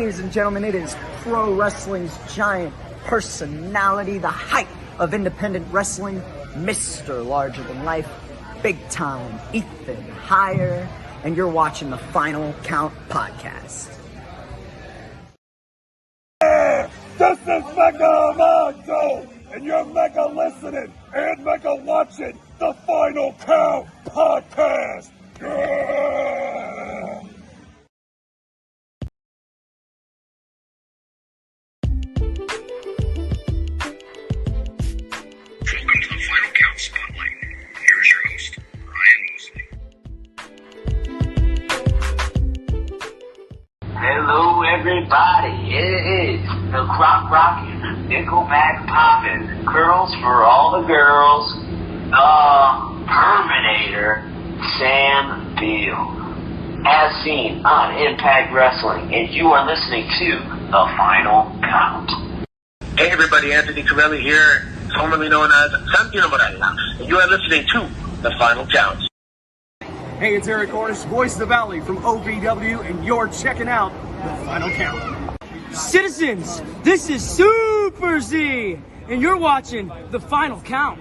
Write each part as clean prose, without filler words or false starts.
Ladies and gentlemen, it is pro wrestling's giant personality, the height of independent wrestling, Mr. Larger Than Life, big time Ethan Higher, and you're watching the Final Count podcast. This is Mega Monzo, and you're Mega listening and Mega watching the Final Count podcast. Yeah! Welcome to the Final Count Spotlight. Here's your host, Ryan Mosley. Hello, everybody. It is the Croc Rockin', Nickelback Poppin', Curls for All the Girls, the Terminator, Sam Beal, as seen on Impact Wrestling, and you are listening to the Final Count. Hey everybody, Anthony Corelli here, formerly known as Santino Morella, and you are listening to The Final Count. Hey, it's Eric Ortiz, voice of the Valley from OVW, and you're checking out The Final Count. Citizens, this is Super Z, and you're watching The Final Count.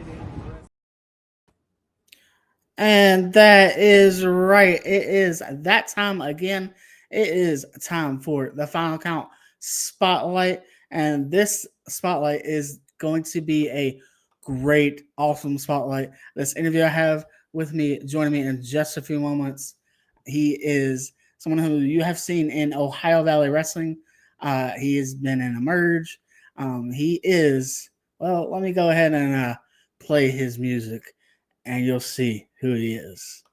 And that is right. It is that time again. It is time for the Final Count Spotlight. And this spotlight is going to be a great, awesome spotlight. This interview I have with me, joining me in just a few moments. He is someone who you have seen in Ohio Valley Wrestling. He has been in Emerge. He is, well, let me go ahead and play his music, and you'll see who he is.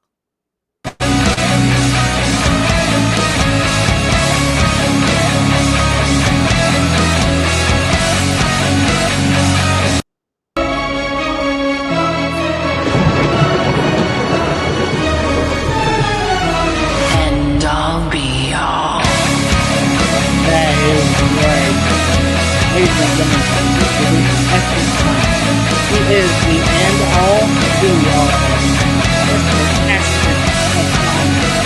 And I'll be all. That is right. Ladies and gentlemen, he is the end all, be all. Mr. Ashton Adonis.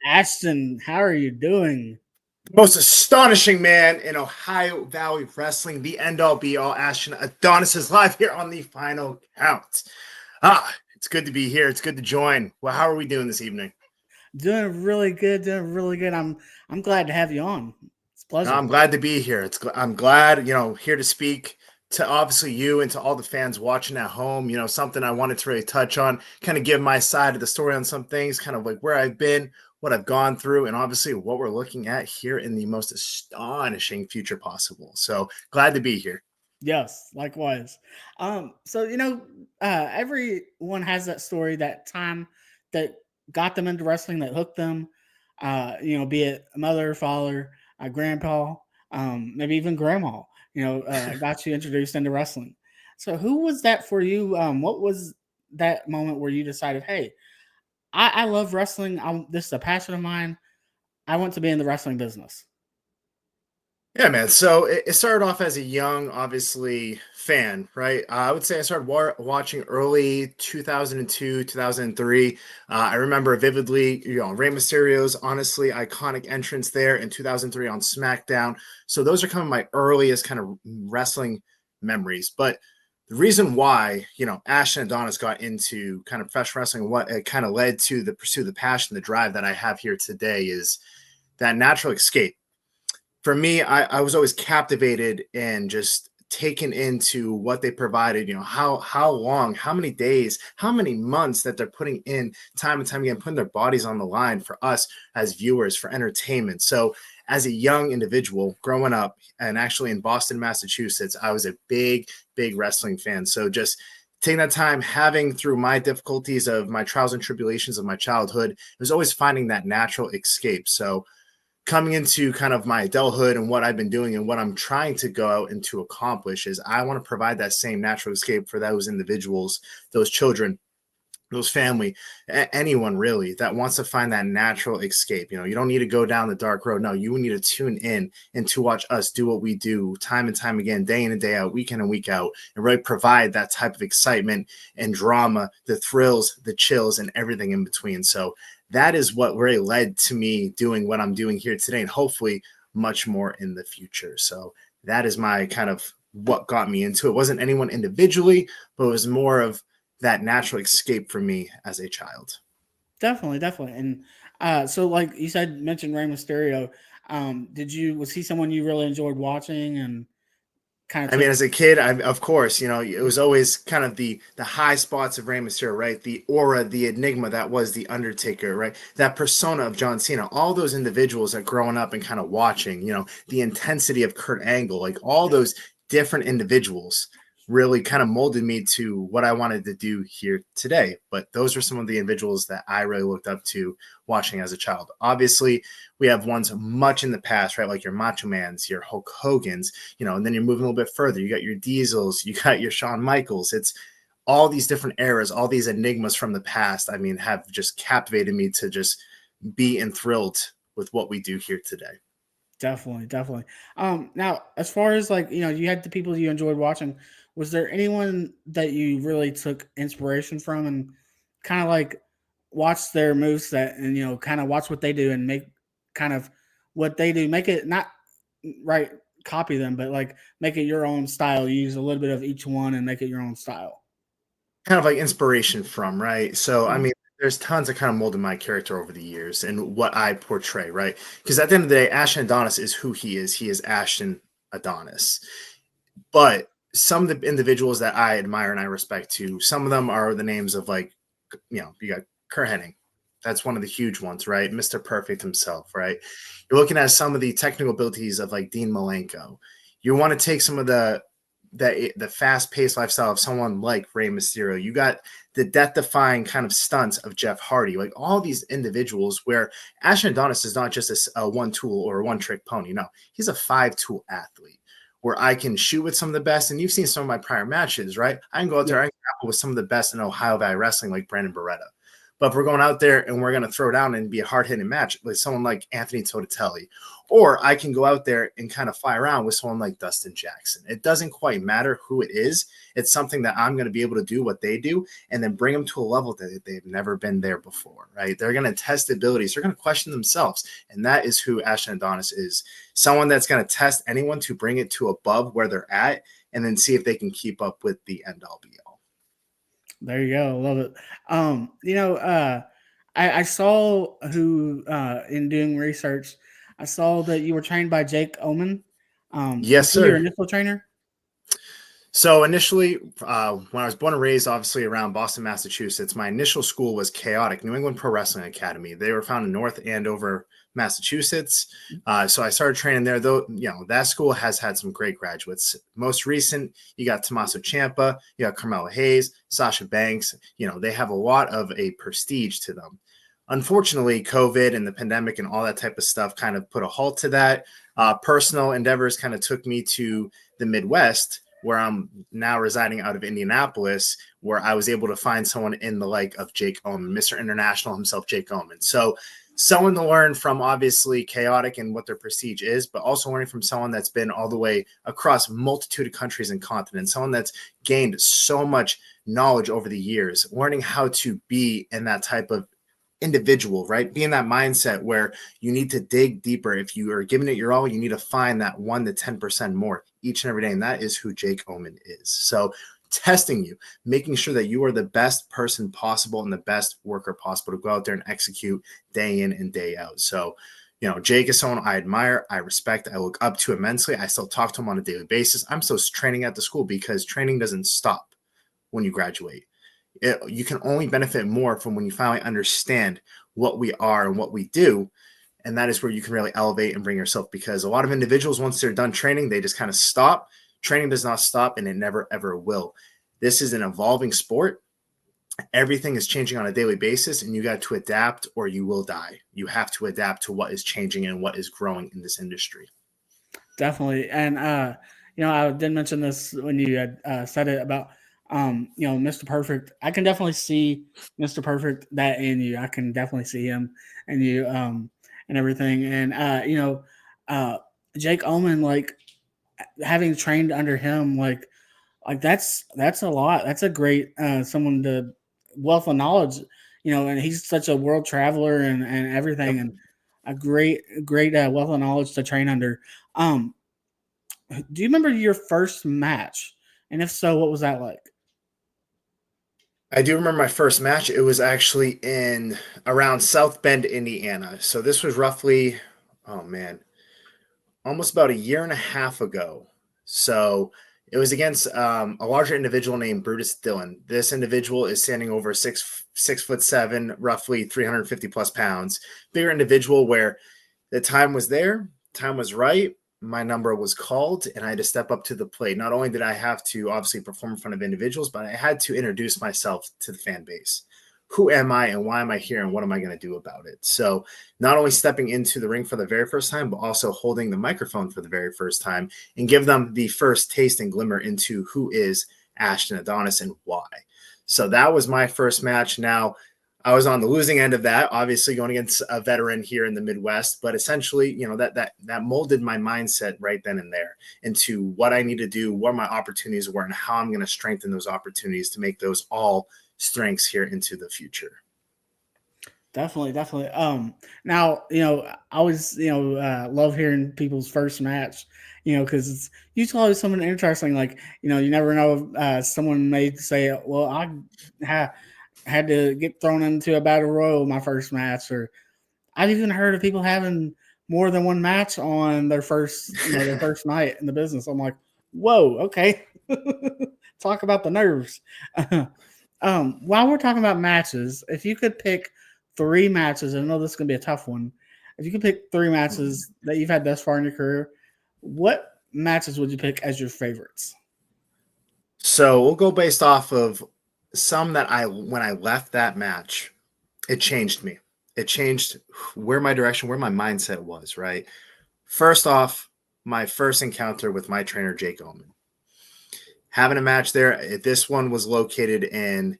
Ashton, how are you doing? Most astonishing man in Ohio Valley Wrestling, the end-all be-all, Ashton Adonis is live here on the Final Count. It's good to be here. It's good to join. Well, how are we doing this evening? Doing really good. I'm glad to have you on. It's a pleasure. I'm glad to be here. I'm glad, here to speak to obviously you and to all the fans watching at home. Something I wanted to really touch on, kind of give my side of the story on some things, kind of like where I've been, what I've gone through, and obviously what we're looking at here in the most astonishing future possible. So glad to be here. Yes, likewise. Everyone has that story, that time that got them into wrestling, that hooked them, be it mother, father, grandpa, maybe even grandma, got you introduced into wrestling. So who was that for you? What was that moment where you decided, hey, I love wrestling. This is a passion of mine. I want to be in the wrestling business. Yeah, man. So it started off as a young, obviously, fan, right? I would say I started watching early 2002, 2003. I remember vividly, Rey Mysterio's honestly iconic entrance there in 2003 on SmackDown. So those are kind of my earliest kind of wrestling memories. But the reason why, Ashton Adonis got into kind of professional wrestling, what it kind of led to the pursuit, the passion, the drive that I have here today is that natural escape. For me, I was always captivated and just taken into what they provided, how long, how many days, how many months that they're putting in time and time again, putting their bodies on the line for us as viewers, for entertainment. So as a young individual growing up and actually in Boston, Massachusetts, I was a big wrestling fan. So just taking that time, having through my difficulties of my trials and tribulations of my childhood, it was always finding that natural escape. So coming into kind of my adulthood and what I've been doing and what I'm trying to go out and to accomplish is I want to provide that same natural escape for those individuals, those children those family, anyone really that wants to find that natural escape. You don't need to go down the dark road. No, you need to tune in and to watch us do what we do time and time again, day in and day out, week in and week out, and really provide that type of excitement and drama, the thrills, the chills, and everything in between. So that is what really led to me doing what I'm doing here today, and hopefully much more in the future. So that is my kind of what got me into it. It wasn't anyone individually, but it was more of that natural escape for me as a child. Definitely, definitely. And so like you said, mentioned Rey Mysterio. Was he someone you really enjoyed watching and kind of I mean, as a kid, of course, it was always kind of the high spots of Rey Mysterio, right? The aura, the enigma that was the Undertaker, right? That persona of John Cena, all those individuals that growing up and kind of watching, the intensity of Kurt Angle, like all those different individuals really kind of molded me to what I wanted to do here today. But those are some of the individuals that I really looked up to watching as a child. Obviously, we have ones much in the past, right? Like your Macho Mans, your Hulk Hogan's, and then you're moving a little bit further. You got your Diesels, you got your Shawn Michaels. It's all these different eras, all these enigmas from the past, I mean, have just captivated me to just be enthralled with what we do here today. Definitely, definitely. Now as far as like, you had the people you enjoyed watching, was there anyone that you really took inspiration from and kind of like watch their moves that and kind of watch what they do and make kind of what they do, make it not right copy them, but like make it your own style. You use a little bit of each one and make it your own style. Kind of like inspiration from, right? So, I mean, there's tons that kind of molded my character over the years and what I portray, right? Because at the end of the day, Ashton Adonis is who he is. He is Ashton Adonis. But some of the individuals that I admire and I respect too, some of them are the names of like, you got Kurt Hennig. That's one of the huge ones, right? Mr. Perfect himself, right? You're looking at some of the technical abilities of like Dean Malenko. You want to take some of the fast-paced lifestyle of someone like Rey Mysterio. You got the death-defying kind of stunts of Jeff Hardy, like all these individuals where Ashton Adonis is not just a one-tool or a one-trick pony. No, he's a five-tool athlete where I can shoot with some of the best. And you've seen some of my prior matches, right? I can go out there, I can grapple with some of the best in Ohio Valley Wrestling, like Brandon Beretta. But if we're going out there and we're going to throw down and be a hard-hitting match with someone like Anthony Totatelli, or I can go out there and kind of fly around with someone like Dustin Jackson. It doesn't quite matter who it is. It's something that I'm going to be able to do what they do and then bring them to a level that they've never been there before, right? They're going to test abilities. They're going to question themselves. And that is who Ashton Adonis is. Someone that's going to test anyone to bring it to above where they're at and then see if they can keep up with the end-all be-all. There you go. Love it. I saw in doing research, I saw that you were trained by Jake Omen. Yes, sir. Your initial trainer? So initially, when I was born and raised, obviously around Boston, Massachusetts, my initial school was Chaotic New England Pro Wrestling Academy. They were found in North Andover, Massachusetts. So I started training there. Though that school has had some great graduates. Most recent, you got Tommaso Ciampa, you got Carmelo Hayes, Sasha Banks. They have a lot of a prestige to them. Unfortunately, COVID and the pandemic and all that type of stuff kind of put a halt to that. Personal endeavors kind of took me to the Midwest, where I'm now residing out of Indianapolis, where I was able to find someone in the like of Jake Omen, Mr. International himself, Jake Omen. So someone to learn from, obviously Chaotic and what their prestige is, but also learning from someone that's been all the way across multitude of countries and continents, someone that's gained so much knowledge over the years, learning how to be in that type of individual, right? Be in that mindset where you need to dig deeper. If you are giving it your all, you need to find that 1 to 10% more each and every day. And that is who Jake Omen is. So testing you, making sure that you are the best person possible and the best worker possible to go out there and execute day in and day out. So, Jake is someone I admire, I respect, I look up to immensely. I still talk to him on a daily basis. I'm still training at the school because training doesn't stop when you graduate. You can only benefit more from when you finally understand what we are and what we do. And that is where you can really elevate and bring yourself, because a lot of individuals, once they're done training, they just kind of stop. Training does not stop, and it never, ever will. This is an evolving sport. Everything is changing on a daily basis, and you got to adapt or you will die. You have to adapt to what is changing and what is growing in this industry. Definitely. And, I did mention this when you had said it about Mr. Perfect. I can definitely see Mr. Perfect that in you. I can definitely see him and you, and everything. And Jake Omen, like having trained under him, like that's a lot. That's a great someone to wealth of knowledge, and he's such a world traveler and everything, and a great wealth of knowledge to train under. Do you remember your first match? And if so, what was that like? I do remember my first match. It was actually in around South Bend, Indiana. So this was roughly, oh man, almost about a year and a half ago. So it was against a larger individual named Brutus Dillon. This individual is standing over 6'7", roughly 350 plus pounds. Bigger individual where the time was there, time was right. My number was called and I had to step up to the plate. Not only did I have to obviously perform in front of individuals, but I had to introduce myself to the fan base. Who am I and why am I here and what am I going to do about it? So not only stepping into the ring for the very first time, but also holding the microphone for the very first time and give them the first taste and glimmer into who is Ashton Adonis and why. So that was my first match. Now, I was on the losing end of that, obviously going against a veteran here in the Midwest, but essentially, that molded my mindset right then and there into what I need to do, what my opportunities were, and how I'm going to strengthen those opportunities to make those all strengths here into the future. Definitely. Now, I always, love hearing people's first match, because it's usually always something interesting. Like, you never know if someone may say, well, I had to get thrown into a battle royal my first match, or I've even heard of people having more than one match on their first, their first night in the business. I'm like, whoa, okay. Talk about the nerves. While we're talking about matches, if you could pick 3 matches, I know this is going to be a tough one. If you could pick 3 matches that you've had thus far in your career, what matches would you pick as your favorites? So we'll go based off of some that when I left that match, it changed me. It changed where my direction, where my mindset was, right? First off, my first encounter with my trainer, Jake Omen. Having a match there, this one was located in,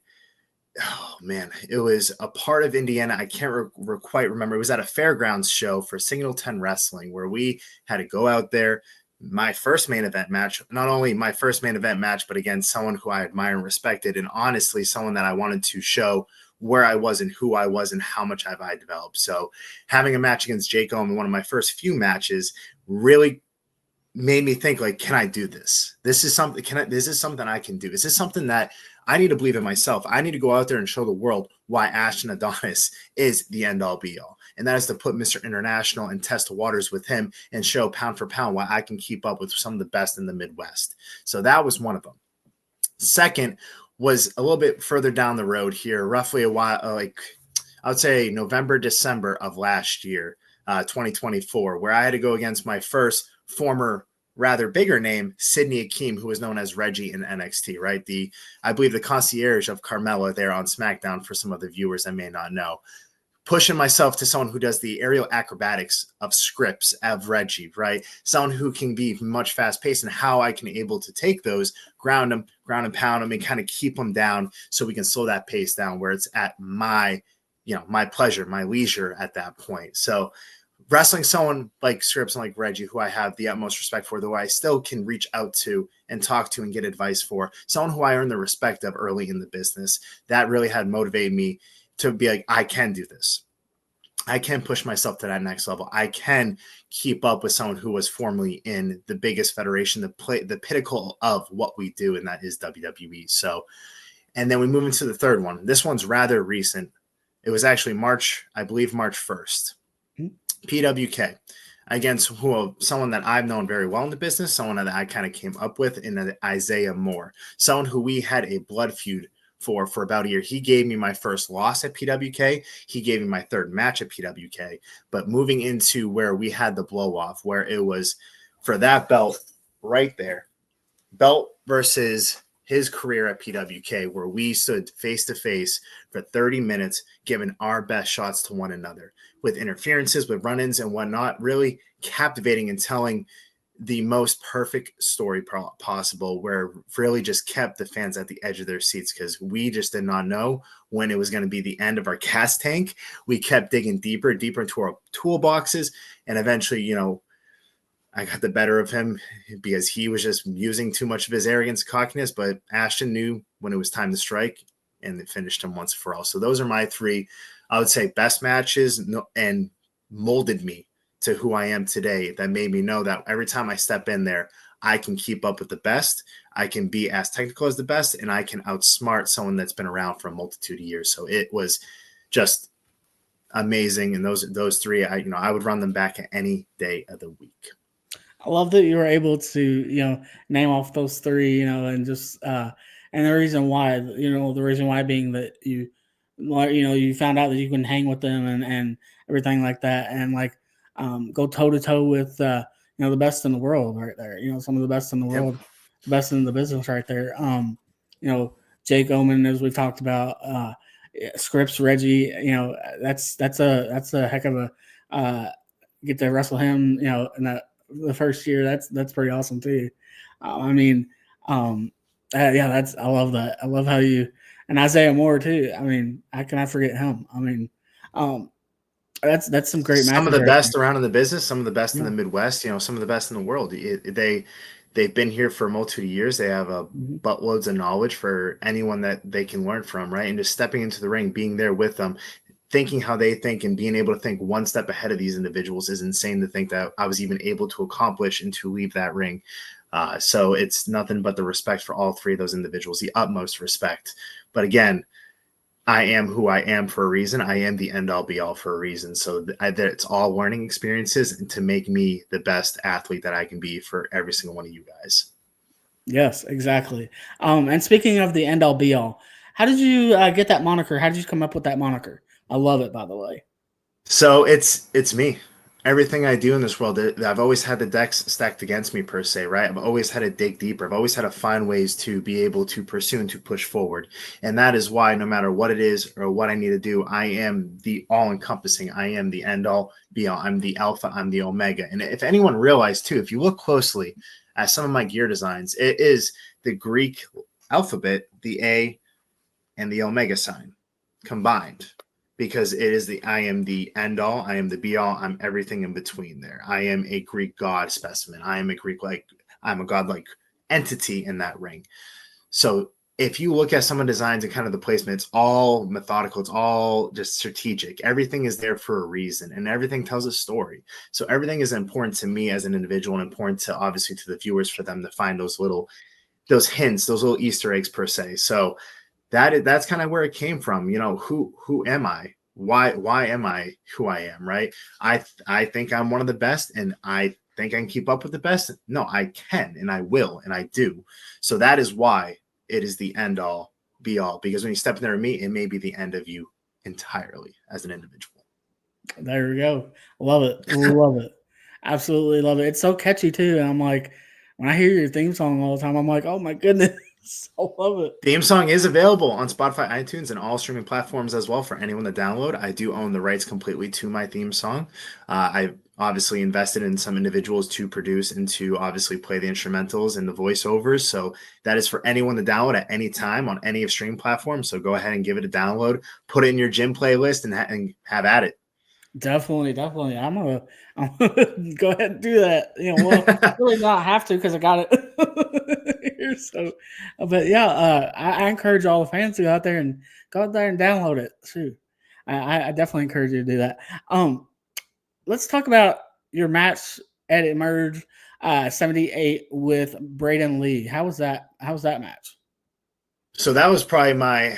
oh man, it was a part of Indiana. I can't quite remember. It was at a fairgrounds show for Signal 10 Wrestling where we had to go out there. My first main event match, not only my first main event match, but again, someone who I admire and respected, and honestly, someone that I wanted to show where I was and who I was and how much I developed. So having a match against Jake Omen, one of my first few matches, really made me think, like, can I do this? This is something I can do. Is this something that I need to believe in myself? I need to go out there and show the world why Ashton Adonis is the end all be all. And that is to put Mr. International and test the waters with him and show pound for pound why I can keep up with some of the best in the Midwest. So that was one of them. Second was a little bit further down the road here, roughly a while, like I would say November, December of last year, 2024, where I had to go against my first former rather bigger name, Sidney Akeem, who was known as Reggie in NXT, right? I believe the concierge of Carmella there on SmackDown for some of the viewers that may not know. Pushing myself to someone who does the aerial acrobatics of scripts of Reggie, right? Someone who can be much fast paced and how I can able to take those, ground and pound them and kind of keep them down so we can slow that pace down where it's at my pleasure, my leisure at that point. So wrestling someone like Scripps and like Reggie, who I have the utmost respect for, though I still can reach out to and talk to and get advice for, someone who I earned the respect of early in the business, that really had motivated me to be like, I can do this. I can push myself to that next level. I can keep up with someone who was formerly in the biggest federation, the pinnacle of what we do, and that is WWE. So, and then we move into the third one. This one's rather recent. It was actually March 1st. PWK against someone that I've known very well in the business, someone that I kind of came up with in Isaiah Moore, someone who we had a blood feud for about a year. He gave me my first loss at PWK. He gave me my third match at PWK. But moving into where we had the blow off, where it was for that belt right there, belt versus his career at PWK, where we stood face to face for 30 minutes, giving our best shots to one another with interferences, with run-ins and whatnot, really captivating and telling the most perfect story possible, where really just kept the fans at the edge of their seats, because we just did not know when it was going to be the end of our gas tank. We kept digging deeper into our toolboxes, and eventually, you know, I got the better of him because he was just using too much of his arrogance and cockiness, but Ashton knew when it was time to strike, and they finished him once for all. So those are my three, I would say, best matches, and molded me to who I am today, that made me know that every time I step in there, I can keep up with the best, I can be as technical as the best, and I can outsmart someone that's been around for a multitude of years. So it was just amazing. And those three, I would run them back at any day of the week. I love that you were able to, name off those three, and just and the reason why, the reason why being that you found out that you can hang with them and everything like that, and like go toe to toe with the best in the world right there. Some of the best in the world, the best in the business right there. Jake Omen, as we've talked about, Scripps, Reggie. That's a heck of a get to wrestle him. In the first year, that's pretty awesome too. I love that. I love how you, and Isaiah Moore too. I mean, how can I forget him? I mean, that's some great matches. Some of the best around in the business, some of the best in the Midwest, some of the best in the world. They've been here for a multitude of years. They have buttloads of knowledge for anyone that they can learn from, right? And just stepping into the ring, being there with them, thinking how they think, and being able to think one step ahead of these individuals is insane to think that I was even able to accomplish and to leave that ring. So it's nothing but the respect for all three of those individuals, the utmost respect. But again, I am who I am for a reason. I am the end all be all for a reason. So it's all learning experiences to make me the best athlete that I can be for every single one of you guys. Yes, exactly. And speaking of the end all be all, how did you get that moniker? How did you come up with that moniker? I love it, by the way. So it's me. Everything I do in this world, I've always had the decks stacked against me, per se, right? I've always had to dig deeper. I've always had to find ways to be able to pursue and to push forward. And that is why, no matter what it is or what I need to do, I am the all-encompassing. I am the end-all, be-all. I'm the alpha. I'm the omega. And if anyone realized, too, if you look closely at some of my gear designs, it is the Greek alphabet, the A, and the omega sign combined. Because it is I am the end all, I am the be all, I'm everything in between there. I am a Greek god specimen. I'm a godlike entity in that ring. So if you look at some of the designs and kind of the placement, it's all methodical. It's all just strategic. Everything is there for a reason, and everything tells a story. So everything is important to me as an individual, and important to, obviously, to the viewers, for them to find those hints, those little Easter eggs, per se. So that's kind of where it came from. Who am I? Why am I who I am? Right. I think I'm one of the best, and I think I can keep up with the best. No, I can, and I will, and I do. So that is why it is the end all be all, because when you step in there with me, it may be the end of you entirely as an individual. There we go. Love it. Love it. Absolutely love it. It's so catchy too. And I'm like, when I hear your theme song all the time, I'm like, oh my goodness. I love it. Theme song is available on Spotify, iTunes, and all streaming platforms as well for anyone to download. I do own the rights completely to my theme song. I've obviously invested in some individuals to produce and to obviously play the instrumentals and the voiceovers. So that is for anyone to download at any time on any of stream platforms. So go ahead and give it a download, put it in your gym playlist, and have at it. Definitely. I'm gonna go ahead and do that. Well, really not have to, because I got it here. So, but yeah, I encourage all the fans to go out there and download it too. I definitely encourage you to do that. Let's talk about your match at Emerge 78 with Braden Lee. How was that match? So that was probably my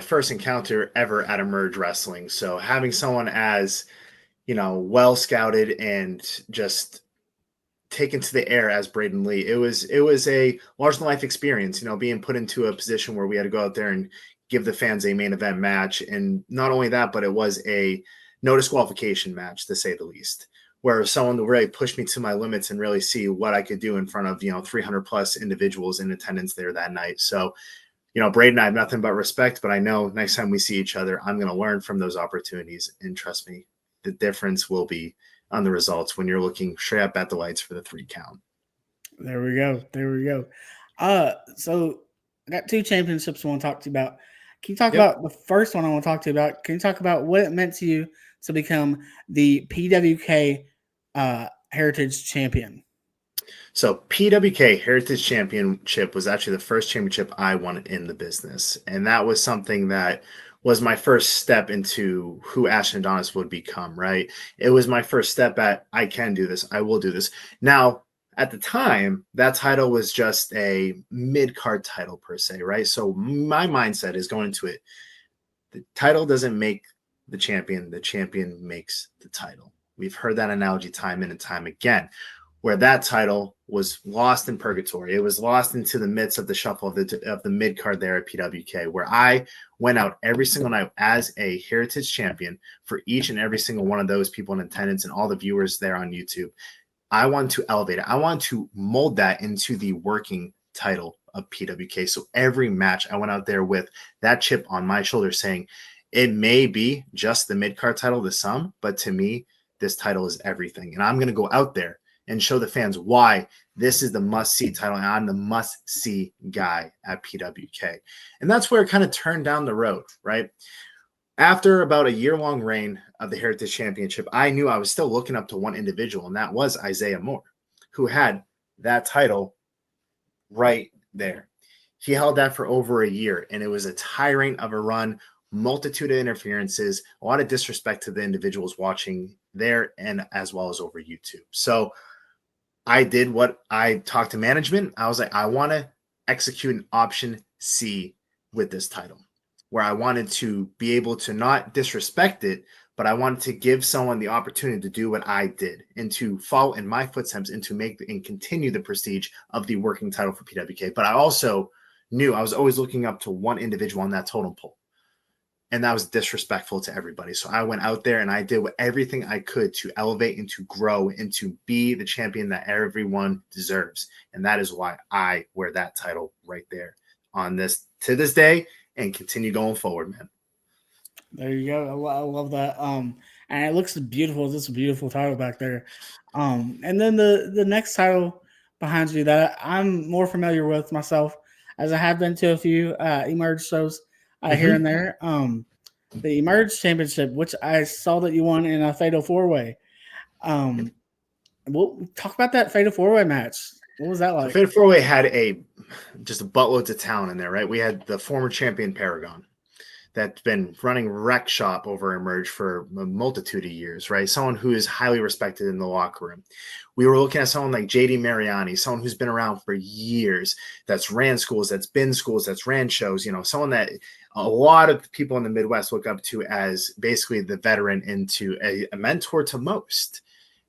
first encounter ever at Emerge Wrestling. So having someone as, well scouted and just taken to the air as Braden Lee, it was a large than life experience, being put into a position where we had to go out there and give the fans a main event match. And not only that, but it was a no disqualification match, to say the least, where someone really pushed me to my limits and really see what I could do in front of, 300 plus individuals in attendance there that night. So, Braden, I have nothing but respect, but I know next time we see each other, I'm going to learn from those opportunities. And trust me, the difference will be on the results when you're looking straight up at the lights for the 3 count. There we go. There we go. So I got 2 championships I want to talk to you about. Can you talk about the first one I want to talk to you about? Can you talk about what it meant to you to become the PWK Heritage Champion? So PWK Heritage Championship was actually the first championship I won in the business. And that was something that was my first step into who Ashton Adonis would become, right? It was my first step at, I can do this. I will do this. Now, at the time, that title was just a mid-card title per se, right? So my mindset is going into it. The title doesn't make the champion makes the title. We've heard that analogy time and time again, where that title was lost in purgatory. It was lost into the midst of the shuffle of the mid-card there at PWK, where I went out every single night as a heritage champion for each and every single one of those people in attendance and all the viewers there on YouTube. I want to elevate it. I want to mold that into the working title of PWK. So every match I went out there with that chip on my shoulder saying, it may be just the mid-card title, the sum, but to me, this title is everything. And I'm going to go out there and show the fans why this is the must-see title, and I'm the must-see guy at PWK. And that's where it kind of turned down the road, right? After about a year-long reign of the Heritage Championship, I knew I was still looking up to one individual, and that was Isaiah Moore, who had that title right there. He held that for over a year, and it was a tiring of a run, multitude of interferences, a lot of disrespect to the individuals watching there and as well as over YouTube. So I did what I talked to management. I was like, I want to execute an option C with this title, where I wanted to be able to not disrespect it, but I wanted to give someone the opportunity to do what I did and to follow in my footsteps and to make and continue the prestige of the working title for PWK. But I also knew I was always looking up to one individual on that totem pole, and that was disrespectful to everybody. So I went out there and I did everything I could to elevate and to grow and to be the champion that everyone deserves. And that is why I wear that title right there on this to this day and continue going forward, man. There you go. I love that. And it looks beautiful. It's a beautiful title back there. And then the next title behind you that I'm more familiar with myself, as I have been to a few Emerge shows here and there. The Emerge Championship, which I saw that you won in a Fatal 4-Way. We'll talk about that Fatal 4-Way match. What was that like? So Fatal 4-Way had just a buttload of talent in there, right? We had the former champion Paragon that's been running Rec Shop over Emerge for a multitude of years, right? Someone who is highly respected in the locker room. We were looking at someone like JD Mariani, someone who's been around for years, that's ran schools, that's been schools, that's ran shows, someone that a lot of people in the Midwest look up to as basically the veteran into a mentor to most.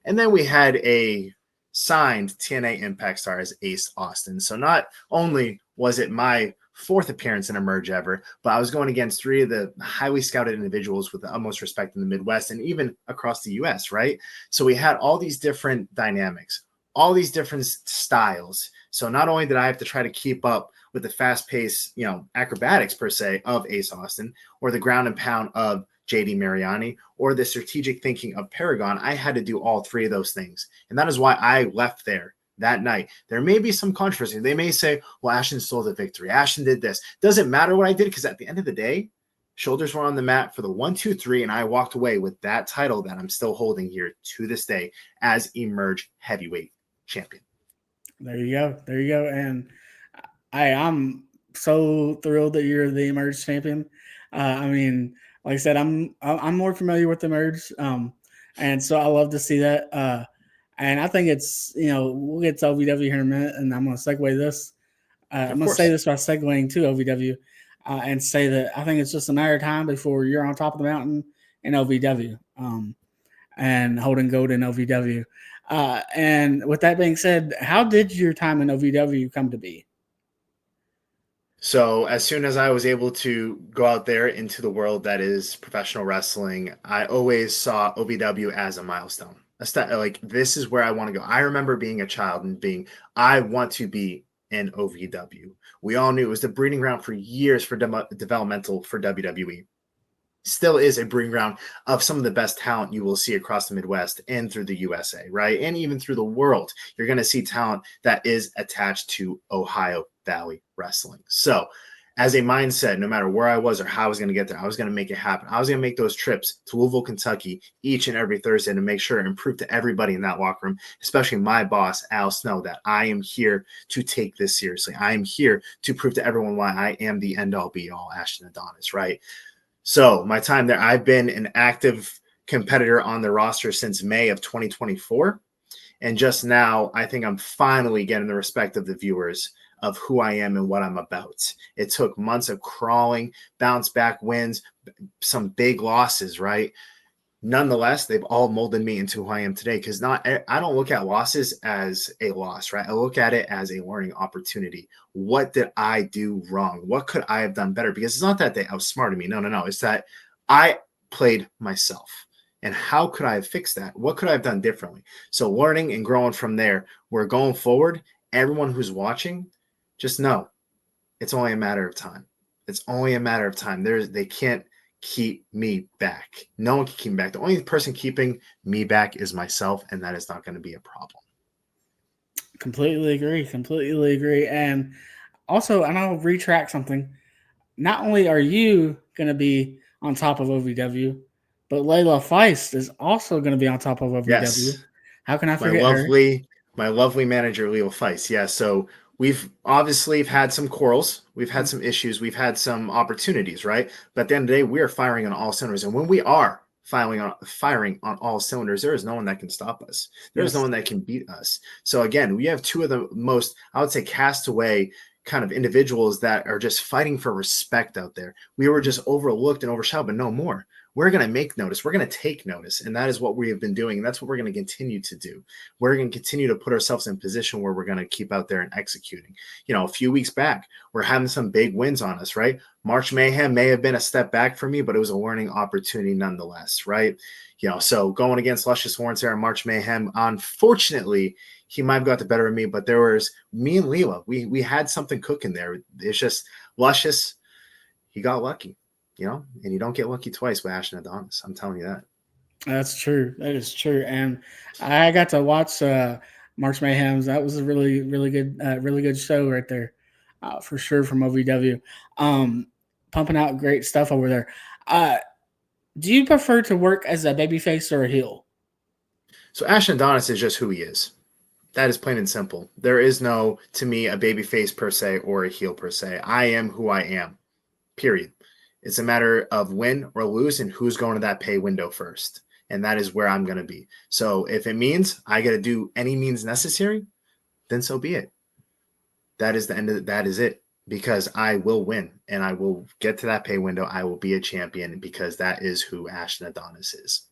And then we had a signed TNA Impact Star as Ace Austin. So not only was it my 4th appearance in Emerge ever, but I was going against 3 of the highly scouted individuals with the utmost respect in the Midwest and even across the US, right? So we had all these different dynamics, all these different styles. So not only did I have to try to keep up with the fast-paced, acrobatics per se of Ace Austin, or the ground and pound of JD Mariani, or the strategic thinking of Paragon, I had to do all 3 of those things. And that is why I left there that night. There may be some controversy. They may say, well, Ashton stole the victory. Ashton did this. Doesn't matter what I did, because at the end of the day, shoulders were on the mat for the 1, 2, 3, and I walked away with that title that I'm still holding here to this day as Emerge Heavyweight Champion. There you go. There you go. And I'm so thrilled that you're the Emerge champion. Like I said, I'm more familiar with the Emerge, and so I love to see that. And I think it's, we'll get to OVW here in a minute, and I'm going to segue this. I'm going to say this by segueing to OVW and say that I think it's just a matter of time before you're on top of the mountain in OVW and holding gold in OVW. And with that being said, how did your time in OVW come to be? So as soon as I was able to go out there into the world that is professional wrestling, I always saw OVW as a milestone. Like, this is where I want to go. I remember being a child and I want to be in OVW. We all knew it was the breeding ground for years for developmental for WWE. still is a breeding ground of some of the best talent you will see across the Midwest and through the USA, right? And even through the world, you're going to see talent that is attached to Ohio Valley Wrestling. So as a mindset, no matter where I was or how I was going to get there, I was going to make it happen. I was going to make those trips to Louisville, Kentucky each and every Thursday to make sure and prove to everybody in that locker room, especially my boss, Al Snow, that I am here to take this seriously. I am here to prove to everyone why I am the end-all be-all Ashton Adonis, right? So my time there, I've been an active competitor on the roster since May of 2024. And just now, I think I'm finally getting the respect of the viewers of who I am and what I'm about. It took months of crawling, bounce back wins, some big losses, right? Nonetheless, they've all molded me into who I am today, because I don't look at losses as a loss, right? I look at it as a learning opportunity. What did I do wrong? What could I have done better? Because it's not that they outsmarted me. No. It's that I played myself. And how could I have fixed that? What could I have done differently? So learning and growing from there, we're going forward. Everyone who's watching, just know it's only a matter of time. It's only a matter of time. They can't keep me back. No one can keep me back. The only person keeping me back is myself, and that is not going to be a problem. Completely agree. And also, and I'll retract something. Not only are you going to be on top of OVW, but Layla Feist is also going to be on top of OVW. Yes. How can I forget my lovely manager, Leo Feist. Yeah, so we've obviously had some quarrels. We've had some issues. We've had some opportunities, right? But at the end of the day, we are firing on all cylinders. And when we are firing on all cylinders, there is no one that can stop us. There is no one that can beat us. So again, we have two of the most, I would say, castaway kind of individuals that are just fighting for respect out there. We were just overlooked and overshadowed, but no more. We're going to make notice. We're going to take notice. And that is what we have been doing. And that's what we're going to continue to do. We're going to continue to put ourselves in a position where we're going to keep out there and executing. You know, a few weeks back, we're having some big wins on us, right? March Mayhem may have been a step back for me, but it was a learning opportunity nonetheless, right? You know, so going against Luscious Warrens here on March Mayhem, unfortunately, he might have got the better of me, but there was me and Leela. We had something cooking there. It's just Luscious, he got lucky. You know, and you don't get lucky twice with Ashton Adonis. I'm telling you that. That's true. That is true. And I got to watch March Mayhem's. That was a really good show right there, for sure, from OVW. Pumping out great stuff over there. Do you prefer to work as a babyface or a heel? So Ashton Adonis is just who he is. That is plain and simple. There is no, to me, a babyface per se or a heel per se. I am who I am. Period. It's a matter of win or lose and who's going to that pay window first. And that is where I'm going to be. So if it means I got to do any means necessary, then so be it. That is the end of it. That is it. Because I will win and I will get to that pay window. I will be a champion because that is who Ashton Adonis is.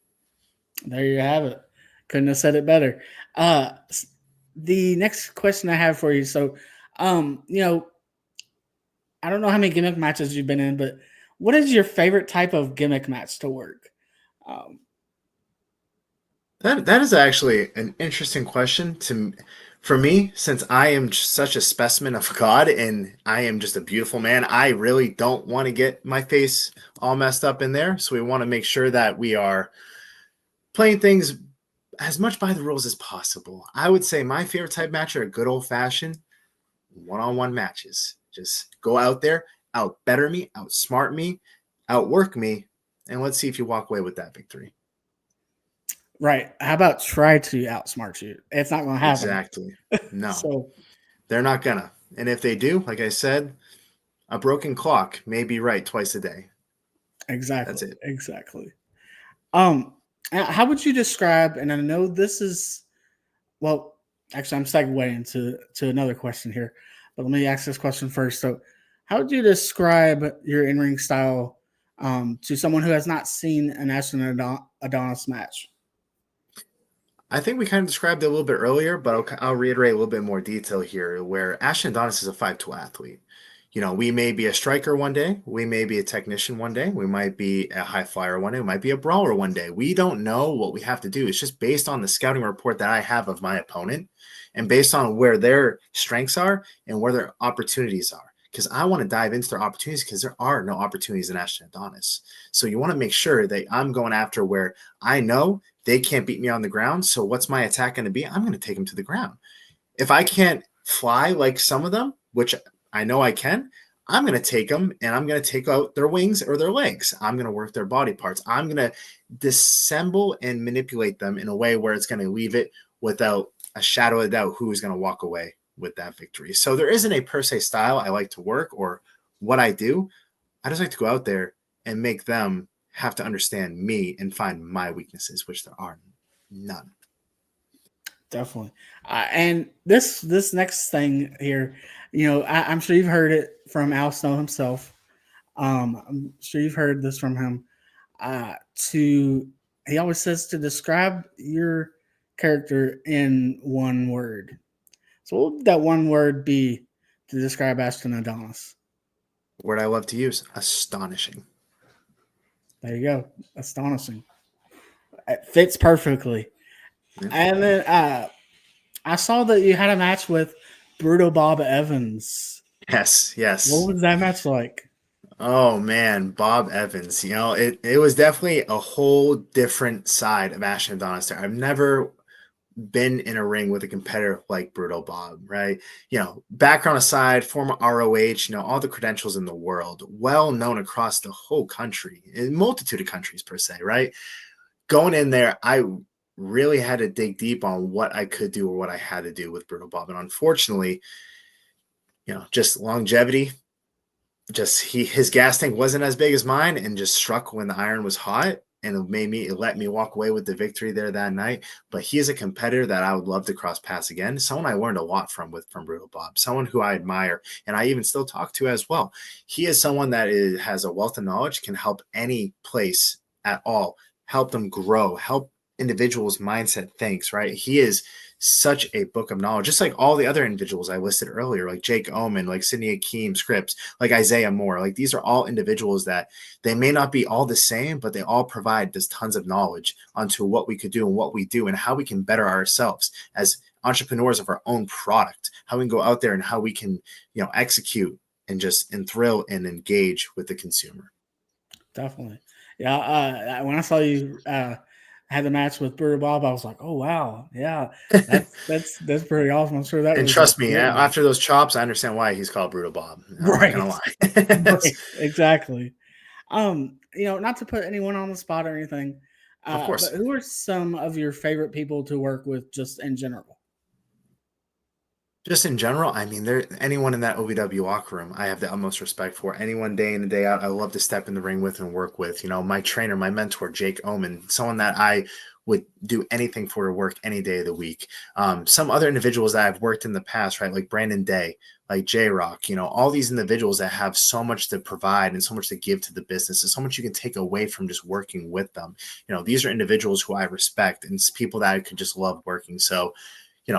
There you have it. Couldn't have said it better. The next question I have for you. So, you know, I don't know how many gimmick matches you've been in, but what is your favorite type of gimmick match to work? That is actually an interesting question for me, since I am such a specimen of God and I am just a beautiful man. I really don't want to get my face all messed up in there. So we want to make sure that we are playing things as much by the rules as possible. I would say my favorite type match are good old-fashioned one-on-one matches. Just go out there, out-better me, outsmart me, outwork me, and let's see if you walk away with that victory. Right. How about try to outsmart you? It's not going to happen. Exactly. No. So they're not going to. And if they do, like I said, a broken clock may be right twice a day. Exactly. That's it. Exactly. How would you describe, and I know this is, well, actually I'm segueing to another question here, but let me ask this question first. So how would you describe your in-ring style to someone who has not seen an Ashton Adonis match? I think we kind of described it a little bit earlier, but I'll reiterate a little bit more detail here, where Ashton Adonis is a 5'2" athlete. You know, we may be a striker one day. We may be a technician one day. We might be a high flyer one day. We might be a brawler one day. We don't know what we have to do. It's just based on the scouting report that I have of my opponent and based on where their strengths are and where their opportunities are. because I want to dive into their opportunities, because there are no opportunities in Ashton Adonis. So you want to make sure that I'm going after where I know they can't beat me on the ground. So what's my attack going to be? I'm going to take them to the ground. If I can't fly like some of them, which I know I can, I'm going to take them and I'm going to take out their wings or their legs. I'm going to work their body parts. I'm going to disassemble and manipulate them in a way where it's going to leave it without a shadow of doubt who is going to walk away with that victory. So there isn't a per se style I like to work or what I do. I just like to go out there and make them have to understand me and find my weaknesses, which there are none. Definitely. And this next thing here, I'm sure you've heard it from Al Snow himself. I'm sure you've heard this from him. He always says to describe your character in one word. So what would that one word be to describe Ashton Adonis? Word I love to use, astonishing. There you go. Astonishing. It fits perfectly. Yeah. And then I saw that you had a match with Brutal Bob Evans. Yes. What was that match like? Oh man, Bob Evans. It was definitely a whole different side of Ashton Adonis there. I've never been in a ring with a competitor like Brutal Bob, right? Background aside, former ROH, all the credentials in the world, well known across the whole country, in multitude of countries per se, right? Going in there, I really had to dig deep on what I could do or what I had to do with Brutal Bob. And unfortunately, just longevity, his gas tank wasn't as big as mine and just struck when the iron was hot. And it let me walk away with the victory there that night. But he is a competitor that I would love to cross paths again. Someone I learned a lot from Brutal Bob. Someone who I admire and I even still talk to as well. He is someone that has a wealth of knowledge, can help any place at all, help them grow, help individuals' mindset thinks, right? He is such a book of knowledge, just like all the other individuals I listed earlier, like Jake Omen, like Sidney Akeem Scripps, like Isaiah Moore. Like these are all individuals that they may not be all the same, but they all provide just tons of knowledge onto what we could do and what we do and how we can better ourselves as entrepreneurs of our own product, how we can go out there and how we can, execute and just thrill and engage with the consumer. Definitely. Yeah. When I saw you, had the match with Brutal Bob, I was like, "Oh wow, yeah, that's pretty awesome." I'm sure that. And trust me, after those chops, I understand why he's called Brutal Bob. I'm right. Not gonna lie. Right. Exactly. Not to put anyone on the spot or anything. Of course. But who are some of your favorite people to work with, just in general? Just in general, I mean, anyone in that OVW locker room, I have the utmost respect for. Anyone day in and day out, I love to step in the ring with and work with. My trainer, my mentor, Jake Omen, someone that I would do anything for to work any day of the week. Some other individuals that I've worked in the past, right, like Brandon Day, like J-Rock, all these individuals that have so much to provide and so much to give to the business and so much you can take away from just working with them. These are individuals who I respect and it's people that I could just love working. So,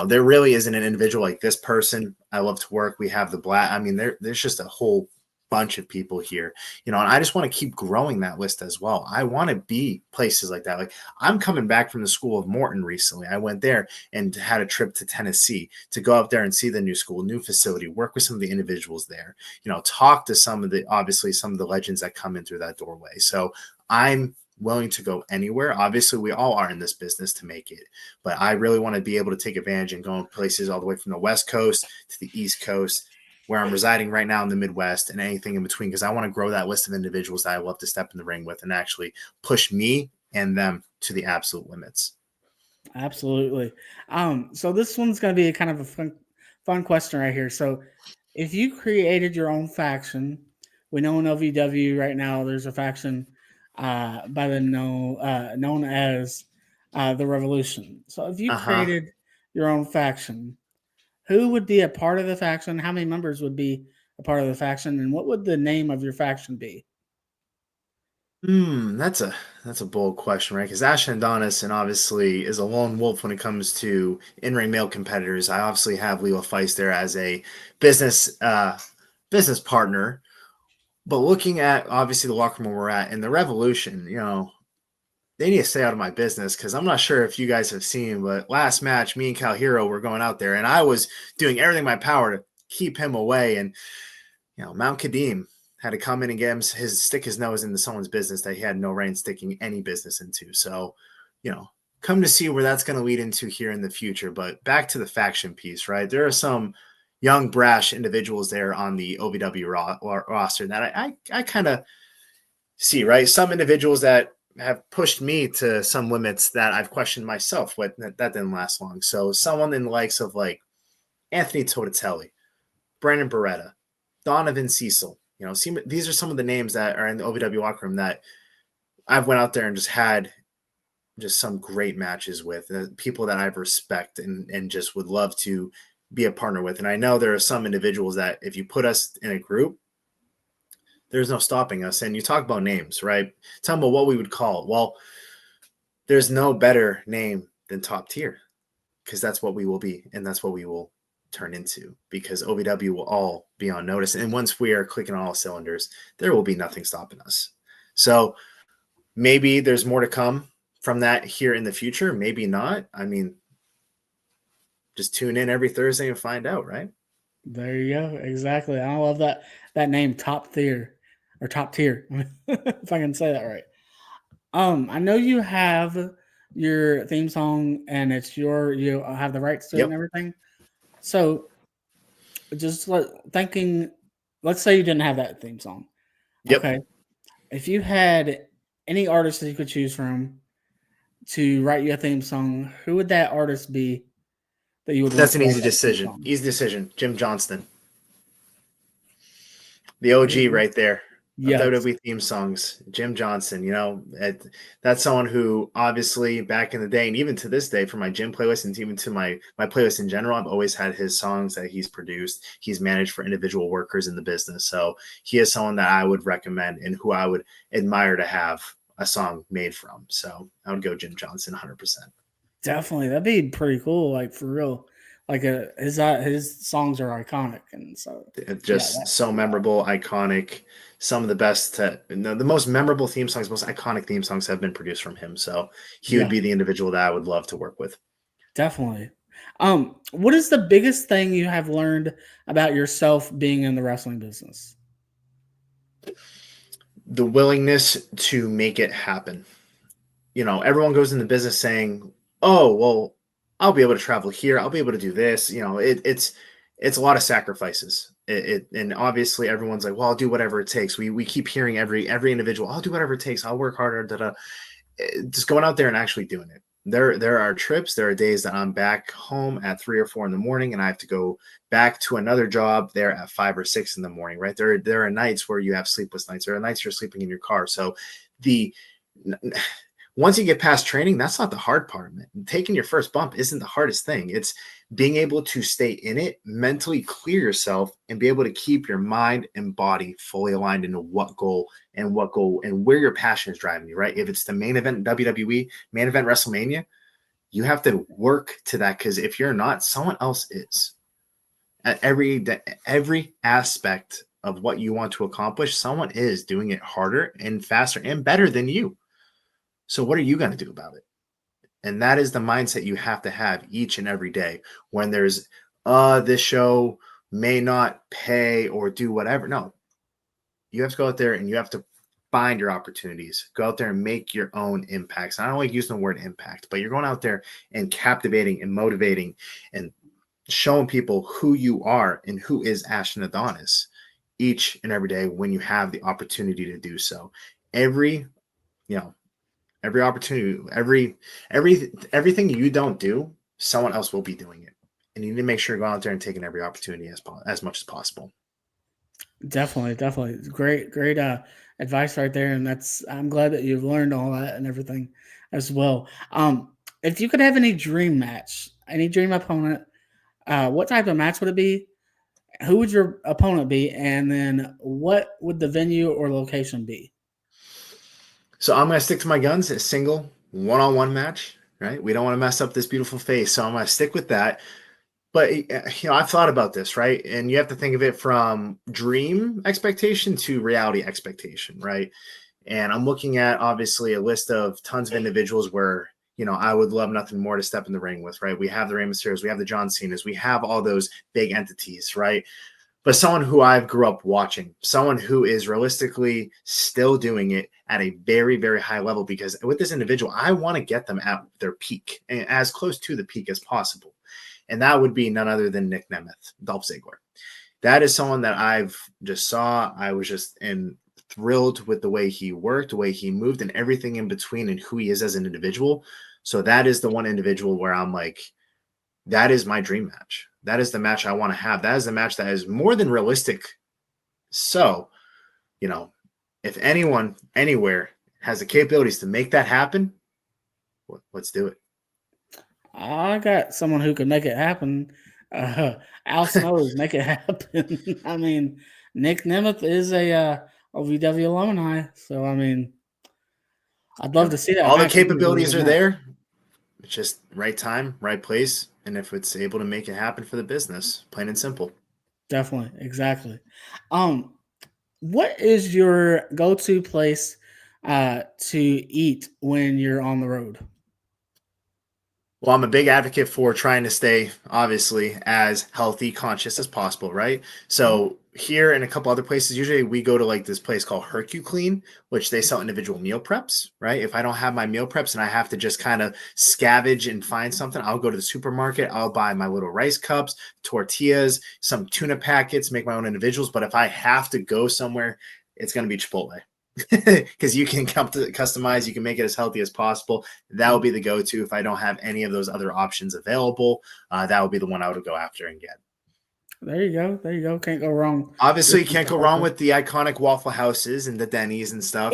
there really isn't an individual like this person I love to work. We have the Black. I mean, there's just a whole bunch of people here, and I just want to keep growing that list as well. I want to be places like that. Like I'm coming back from the School of Morton recently. I went there and had a trip to Tennessee to go up there and see the new school, new facility, work with some of the individuals there, talk to some of the legends that come in through that doorway. So I'm willing to go anywhere. Obviously, we all are in this business to make it, but I really want to be able to take advantage and go in places all the way from the West Coast to the East Coast, where I'm residing right now in the Midwest and anything in between, because I want to grow that list of individuals that I love to step in the ring with and actually push me and them to the absolute limits. Absolutely. So this one's going to be a kind of a fun question right here. So if you created your own faction, we know in OVW right now there's a faction by the known as the Revolution. So if you created your own faction, who would be a part of the faction? How many members would be a part of the faction? And what would the name of your faction be? That's a bold question, right? Because Ashton Adonis and obviously is a lone wolf when it comes to in-ring male competitors. I obviously have Leo Feist there as a business partner. But looking at obviously the locker room we're at and the Revolution, they need to stay out of my business because I'm not sure if you guys have seen, but last match, me and Cal Hero were going out there and I was doing everything in my power to keep him away. And Mount Kadeem had to come in and get him stick his nose into someone's business that he had no right in sticking any business into. So, come to see where that's going to lead into here in the future. But back to the faction piece, right? There are some young, brash individuals there on the OVW roster that I kind of see, right? Some individuals that have pushed me to some limits that I've questioned myself, but that didn't last long. So someone in the likes of like Anthony Totatelli, Brandon Beretta, Donovan Cecil, these are some of the names that are in the OVW locker room that I've went out there and just had just some great matches with people that I respect and just would love to be a partner with. And I know there are some individuals that if you put us in a group, there's no stopping us. And you talk about names, right? Tell them about what we would call it. Well, there's no better name than top tier because that's what we will be. And that's what we will turn into because OVW will all be on notice. And once we are clicking on all cylinders, there will be nothing stopping us. So maybe there's more to come from that here in the future. Maybe not. I mean, just tune in every Thursday and find out, right? There you go. Exactly. I love that name, top tier, if I can say that right. I know you have your theme song and it's you have the rights to it and everything. So just thinking, let's say you didn't have that theme song. Yep. Okay. If you had any artist that you could choose from to write you a theme song, who would that artist be that you would? That's an easy decision. Easy decision. Jim Johnston. The OG right there. Yes. WWE theme songs. Jim Johnson, that's someone who obviously back in the day and even to this day for my gym playlist and even to my playlist in general, I've always had his songs that he's produced. He's managed for individual workers in the business. So he is someone that I would recommend and who I would admire to have a song made from. So I would go Jim Johnson 100%. Definitely. That'd be pretty cool. Like for real. Like his songs are iconic. And so just so memorable, iconic. Some of the best, the most memorable theme songs, most iconic theme songs have been produced from him. So he would be the individual that I would love to work with. Definitely. What is the biggest thing you have learned about yourself being in the wrestling business? The willingness to make it happen. Everyone goes in the business saying, oh, well, I'll be able to travel here. I'll be able to do this. It's a lot of sacrifices. And obviously everyone's like, well, I'll do whatever it takes. We keep hearing every individual, I'll do whatever it takes. I'll work harder. Just going out there and actually doing it. There are trips. There are days that I'm back home at 3 or 4 in the morning and I have to go back to another job there at 5 or 6 in the morning, right? There are nights where you have sleepless nights. There are nights you're sleeping in your car. So once you get past training, that's not the hard part. Man. Taking your first bump isn't the hardest thing. It's being able to stay in it, mentally clear yourself, and be able to keep your mind and body fully aligned into what goal and where your passion is driving you, right? If it's the main event in WWE, main event WrestleMania, you have to work to that because if you're not, someone else is. At every aspect of what you want to accomplish, someone is doing it harder and faster and better than you. So what are you going to do about it? And that is the mindset you have to have each and every day when there's, this show may not pay or do whatever. No, you have to go out there and you have to find your opportunities. Go out there and make your own impacts. And I don't like using the word impact, but you're going out there and captivating and motivating and showing people who you are and who is Ashton Adonis each and every day when you have the opportunity to do so. Every opportunity, everything you don't do, someone else will be doing it. And you need to make sure to go out there and taking every opportunity as much as possible. Definitely. Great advice right there. And I'm glad that you've learned all that and everything as well. If you could have any dream match, any dream opponent, what type of match would it be? Who would your opponent be? And then what would the venue or location be? So I'm going to stick to my guns, a single one-on-one match, right? We don't want to mess up this beautiful face. So I'm going to stick with that. But, I've thought about this, right? And you have to think of it from dream expectation to reality expectation, right? And I'm looking at, obviously, a list of tons of individuals where, I would love nothing more to step in the ring with, right? We have the Rey Mysterios, we have the John Cenas, we have all those big entities, right? but someone who I've grew up watching, someone who is realistically still doing it at a very, very high level, because with this individual, I want to get them at their peak and as close to the peak as possible. And that would be none other than Nick Nemeth, Dolph Ziggler. That is someone that I've just saw. I was just thrilled with the way he worked, the way he moved, and everything in between, and who he is as an individual. So that is the one individual where I'm like, that is my dream match. That is the match I want to have. That is the match that is more than realistic. So, if anyone, anywhere has the capabilities to make that happen, let's do it. I got someone who can make it happen. Al Snows, make it happen. I mean, Nick Nemeth is a OVW alumni, so I mean, I'd love to see that. All the match. capabilities are there. It's just right time, right place, and if it's able to make it happen for the business, plain and simple. Definitely, exactly. What is your go-to place to eat when you're on the road? Well, I'm a big advocate for trying to stay, obviously, as healthy, conscious as possible, right? So here and a couple other places, usually we go to like this place called Hercuclean, which they sell individual meal preps, right? If I don't have my meal preps and I have to just kind of scavenge and find something, I'll go to the supermarket. I'll buy my little rice cups, tortillas, some tuna packets, make my own individuals. But if I have to go somewhere, it's going to be Chipotle. Because you can customize, you can make it as healthy as possible. That will be the go-to. If I don't have any of those other options available, that would be the one I would go after and get. There you go. There you go. Can't go wrong. Obviously, you can't go wrong with the iconic Waffle Houses and the Denny's and stuff.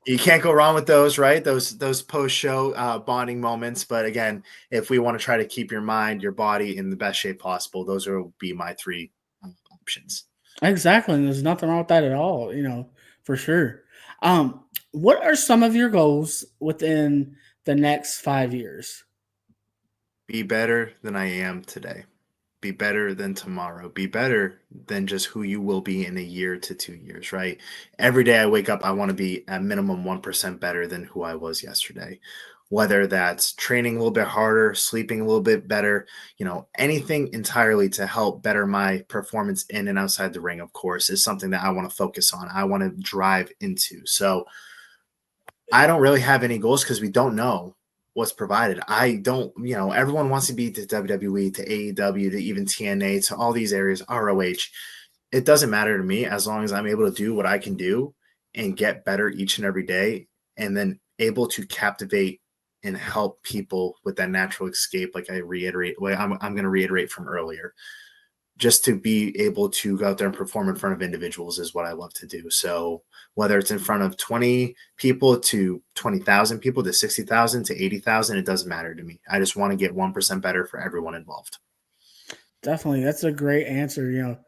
You can't go wrong with those, right? Those post-show bonding moments. But again, if we want to try to keep your mind, your body in the best shape possible, those will be my three options. Exactly. And there's nothing wrong with that at all, for sure. What are some of your goals within the next 5 years? Be better than I am today. Be better than tomorrow. Be better than just who you will be in a year to 2 years, right? Every day I wake up, I want to be at minimum 1% better than who I was yesterday. Whether that's training a little bit harder, sleeping a little bit better, anything entirely to help better my performance in and outside the ring, of course, is something that I want to focus on. I want to drive into. So I don't really have any goals because we don't know what's provided. I don't, everyone wants to be to WWE, to AEW, to even TNA, to all these areas, ROH. It doesn't matter to me as long as I'm able to do what I can do and get better each and every day, and then able to captivate and help people with that natural escape. Like I'm going to reiterate from earlier, just to be able to go out there and perform in front of individuals is what I love to do. So whether it's in front of 20 people to 20,000 people to 60,000 to 80,000, it doesn't matter to me. I just want to get 1% better for everyone involved. Definitely. That's a great answer,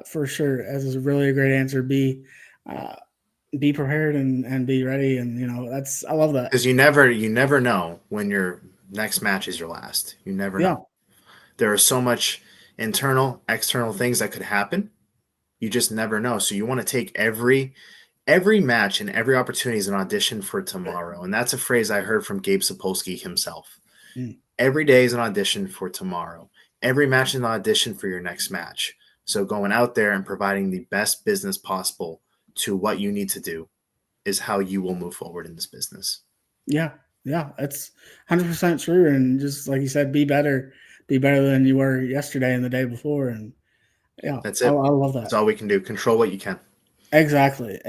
for sure. That's really a great answer. Be prepared and be ready. And, I love that. Because you never know when your next match is your last. You never know. There is so much internal, external things that could happen. You just never know. So you want to take every match and every opportunity as an audition for tomorrow. And that's a phrase I heard from Gabe Sapolsky himself. Every day is an audition for tomorrow. Every match is an audition for your next match. So going out there and providing the best business possible to what you need to do is how you will move forward in this business. Yeah, that's 100% true. And just like you said, be better than you were yesterday and the day before. And that's it. I love that. That's all we can do. Control what you can. Exactly.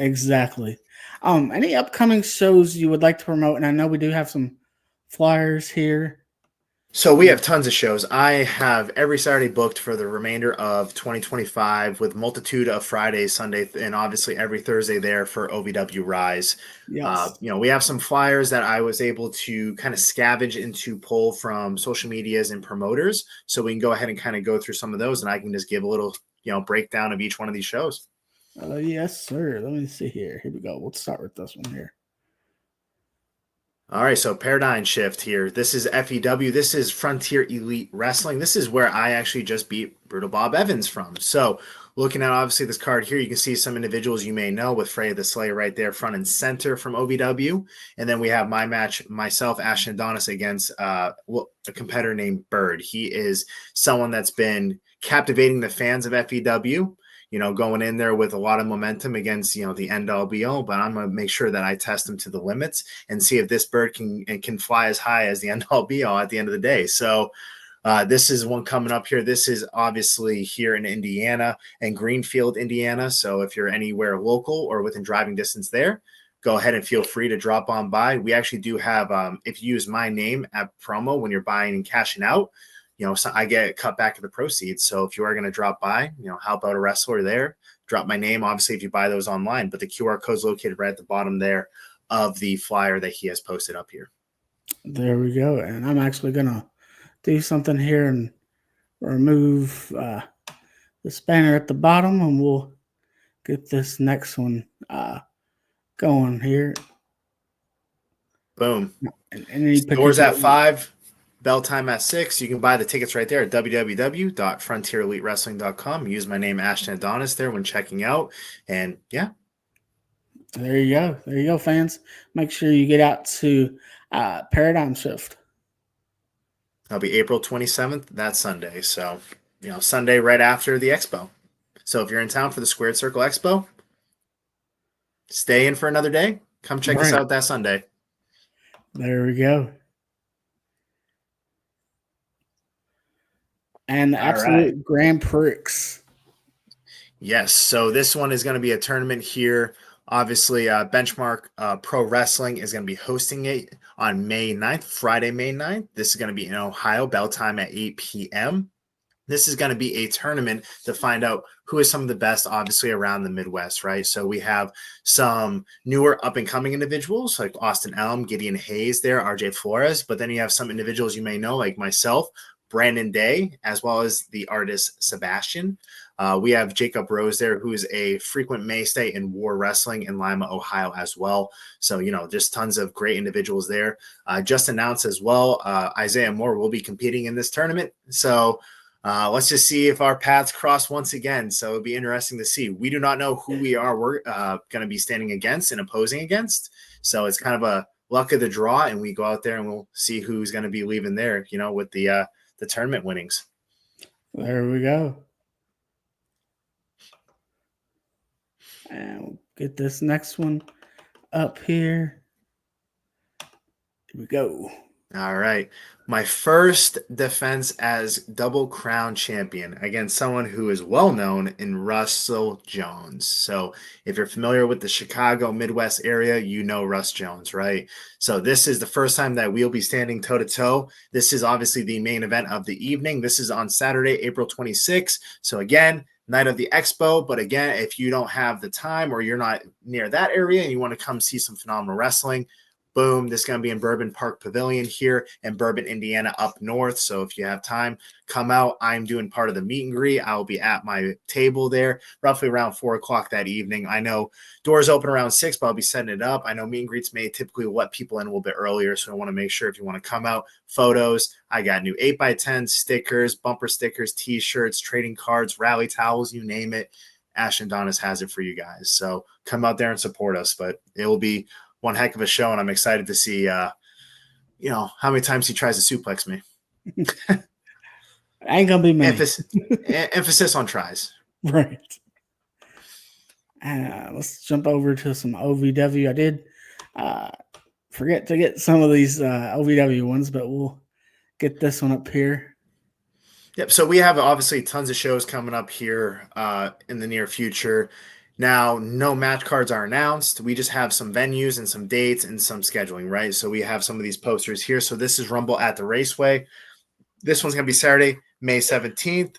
Any upcoming shows you would like to promote? And I know we do have some flyers here. So we have tons of shows. I have every Saturday booked for the remainder of 2025 with multitude of Fridays, Sunday, and obviously every Thursday there for OVW Rise. Yes. We have some flyers that I was able to kind of scavenge into pull from social medias and promoters. So we can go ahead and kind of go through some of those, and I can just give a little, breakdown of each one of these shows. Yes, sir. Let me see here. Here we go. We'll start with this one here. All right, so paradigm shift here. This is FEW. This is Frontier Elite Wrestling. This is where I actually just beat Brutal Bob Evans from. So looking at obviously this card here, you can see some individuals you may know with Freya the Slayer right there, front and center from OVW. And then we have my match, myself, Ashton Adonis, against a competitor named Bird. He is someone that's been captivating the fans of FEW. Going in there with a lot of momentum against, the end all be all, but I'm going to make sure that I test him to the limits and see if this bird can fly as high as the end all be all at the end of the day. So this is one coming up here. This is obviously here in Indiana and Greenfield, Indiana. So if you're anywhere local or within driving distance there, go ahead and feel free to drop on by. We actually do have, if you use my name at promo when you're buying and cashing out, so I get cut back of the proceeds. So if you are going to drop by, help out a wrestler there, drop my name, obviously, if you buy those online. But the QR code is located right at the bottom there of the flyer that he has posted up here. There we go. And I'm actually going to do something here and remove the banner at the bottom, and we'll get this next one going here. Boom. And doors at 5. Bell time at 6. You can buy the tickets right there at www.frontierelitewrestling.com. Use my name, Ashton Adonis, there when checking out. And yeah. There you go. There you go, fans. Make sure you get out to Paradigm Shift. That'll be April 27th. That's Sunday. So, Sunday right after the Expo. So if you're in town for the Squared Circle Expo, stay in for another day. Come check us out that Sunday. There we go. And the Absolute Grand Prix. Yes. So this one is going to be a tournament here. Obviously, Benchmark Pro Wrestling is going to be hosting it on May 9th, Friday, May 9th. This is going to be in Ohio, bell time at 8 p.m. This is going to be a tournament to find out who is some of the best, obviously, around the Midwest, right? So we have some newer up-and-coming individuals like Austin Elm, Gideon Hayes there, RJ Flores. But then you have some individuals you may know like myself, Brandon Day, as well as the artist Sebastian. We have Jacob Rose there, who is a frequent mainstay in War Wrestling in Lima, Ohio as well. So, just tons of great individuals there. Just announced as well, Isaiah Moore will be competing in this tournament. So let's just see if our paths cross once again. So it'll be interesting to see. We do not know who we're going to be standing against and opposing against. So it's kind of a luck of the draw, and we go out there and we'll see who's going to be leaving there, with the tournament winnings. There we go. And we'll get this next one up here. Here we go. All right. My first defense as Double Crown champion against someone who is well known in Russell Jones. So if you're familiar with the Chicago Midwest area, you know Russ Jones, right? So this is the first time that we'll be standing toe-to-toe. This is obviously the main event of the evening. This is on Saturday, April 26th. So again, night of the Expo. But again, if you don't have the time or you're not near that area and you want to come see some phenomenal wrestling, boom, this is going to be in Bourbon Park Pavilion here in Bourbon, Indiana, up north. So if you have time, come out. I'm doing part of the meet and greet. I'll be at my table there roughly around 4 o'clock that evening. I know doors open around 6, but I'll be setting it up. I know meet and greets may typically let people in a little bit earlier, so I want to make sure if you want to come out, photos. I got new 8x10 stickers, bumper stickers, T-shirts, trading cards, rally towels, you name it. Ashton Adonis has it for you guys. So come out there and support us, but it will be one heck of a show, and I'm excited to see, how many times he tries to suplex me. Ain't gonna be me. Emphasis on tries. Right. Let's jump over to some OVW. I did forget to get some of these OVW ones, but we'll get this one up here. Yep. So we have obviously tons of shows coming up here in the near future. Now, no match cards are announced. We just have some venues and some dates and some scheduling, right? So we have some of these posters here. So this is Rumble at the Raceway. This one's going to be Saturday, May 17th.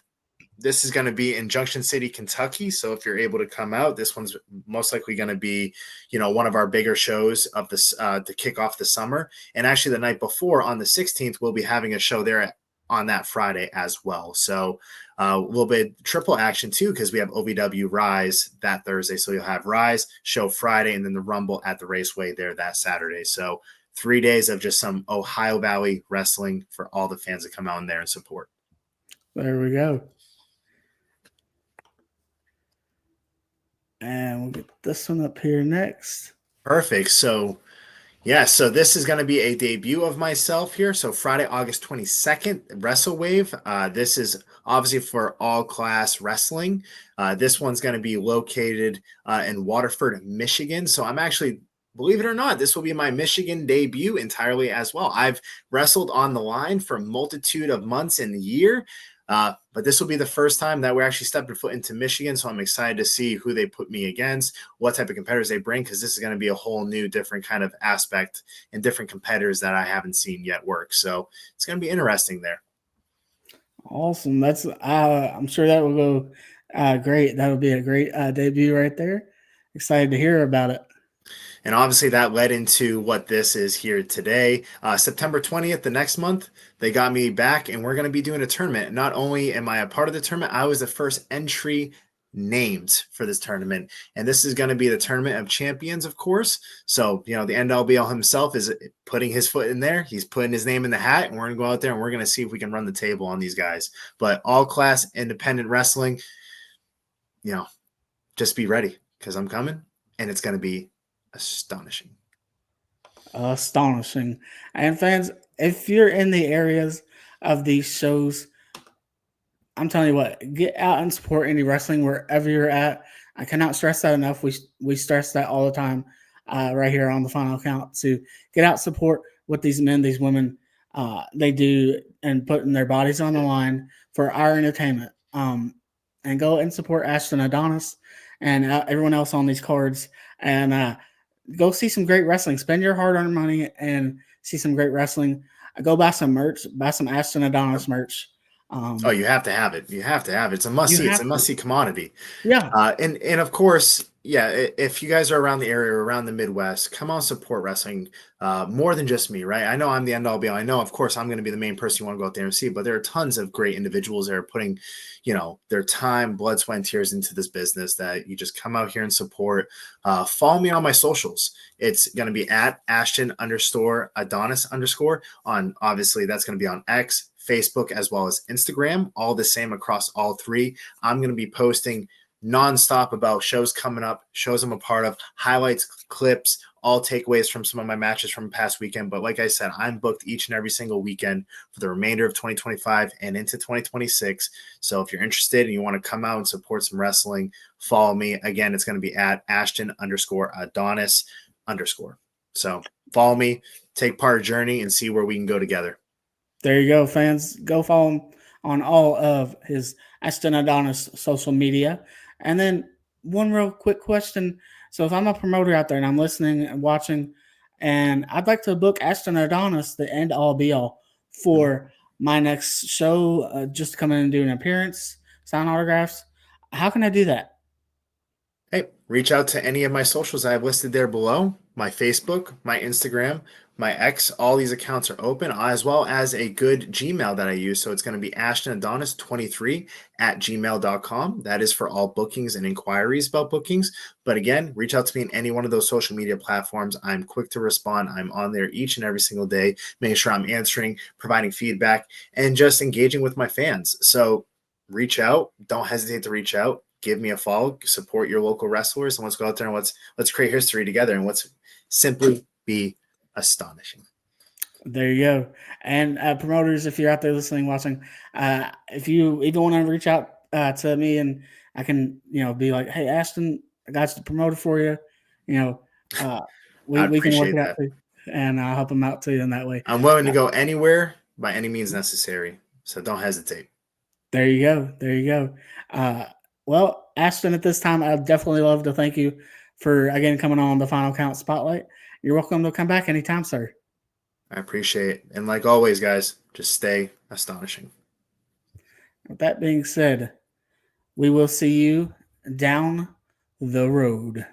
This is going to be in Junction City, Kentucky. So if you're able to come out, this one's most likely going to be, one of our bigger shows of this to kick off the summer. And actually the night before on the 16th, we'll be having a show there on that Friday as well. So a little bit triple action too, because we have OVW Rise that Thursday. So you'll have Rise show Friday and then the Rumble at the Raceway there that Saturday. So 3 days of just some Ohio Valley wrestling for all the fans that come out in there and support. There we go. And we'll get this one up here next. Perfect. So Yeah, so this is going to be a debut of myself here. So Friday, August 22nd, WrestleWave. This is obviously for all class wrestling. This one's going to be located in Waterford, Michigan. So I'm actually, believe it or not, this will be my Michigan debut entirely as well. I've wrestled on the line for a multitude of months and a year. But this will be the first time that we're actually stepping foot into Michigan. So I'm excited to see who they put me against, what type of competitors they bring, because this is going to be a whole new, different kind of aspect and different competitors that I haven't seen yet work. So it's going to be interesting there. Awesome. That's I'm sure that will go great. That would be a great debut right there. Excited to hear about it. And obviously that led into what this is here today. September 20th, the next month, they got me back and we're going to be doing a tournament. Not only am I a part of the tournament, I was the first entry named for this tournament. And this is going to be the Tournament of Champions, of course. So, the end all be all himself is putting his foot in there. He's putting his name in the hat, and we're going to go out there and we're going to see if we can run the table on these guys. But all class independent wrestling, just be ready because I'm coming and it's going to be astonishing. Astonishing. And fans, if you're in the areas of these shows, I'm telling you what, get out and support indie wrestling wherever you're at. I cannot stress that enough. We stress that all the time right here on the Final Count to get out, support what these men, these women, they do and putting their bodies on the line for our entertainment. And go and support Ashton Adonis and everyone else on these cards. And go see some great wrestling. Spend your hard-earned money and see some great wrestling. Go buy some merch. Buy some Ashton Adonis merch. You have to have it. You have to have it. It's a must-see. It's a must-see commodity. Yeah. And of course, if you guys are around the area or around the Midwest, come on, support wrestling more than just me, right? I know I'm the end-all be-all. I know, of course, I'm going to be the main person you want to go out there and see, but there are tons of great individuals that are putting, their time, blood, sweat, and tears into this business that you just come out here and support. Follow me on my socials. It's going to be at Ashton_Adonis_ on, obviously, that's going to be on X, Facebook, as well as Instagram, all the same across all three. I'm going to be posting nonstop about shows coming up, shows I'm a part of, highlights, clips, all takeaways from some of my matches from past weekend. But like I said, I'm booked each and every single weekend for the remainder of 2025 and into 2026. So if you're interested and you want to come out and support some wrestling, follow me. Again, it's going to be at Ashton_Adonis_. So follow me, take part of the journey, and see where we can go together. There you go, fans. Go follow him on all of his Ashton Adonis social media. And then one real quick question. So if I'm a promoter out there and I'm listening and watching, and I'd like to book Ashton Adonis, the end all be all, for my next show, just to come in and do an appearance, sign autographs, how can I do that? Hey, reach out to any of my socials I have listed there below. My Facebook, my Instagram, my X, all these accounts are open, as well as a good Gmail that I use. So it's going to be ashtonadonis23@gmail.com. That is for all bookings and inquiries about bookings. But again, reach out to me in any one of those social media platforms. I'm quick to respond. I'm on there each and every single day, making sure I'm answering, providing feedback, and just engaging with my fans. So reach out. Don't hesitate to reach out. Give me a follow. Support your local wrestlers, and let's go out there and let's create history together, and let's simply be astonishing. There you go. And promoters, if you're out there listening, watching, if you even want to reach out to me and I can, be like, hey, Ashton, I got the promoter for you. We can work it out too, and I'll help them out too in that way. I'm willing to go anywhere by any means necessary. So don't hesitate. There you go. There you go. Well, Ashton, at this time, I'd definitely love to thank you for, again, coming on the Final Count Spotlight. You're welcome to come back anytime, sir. I appreciate it. And like always, guys, just stay astonishing. With that being said, we will see you down the road.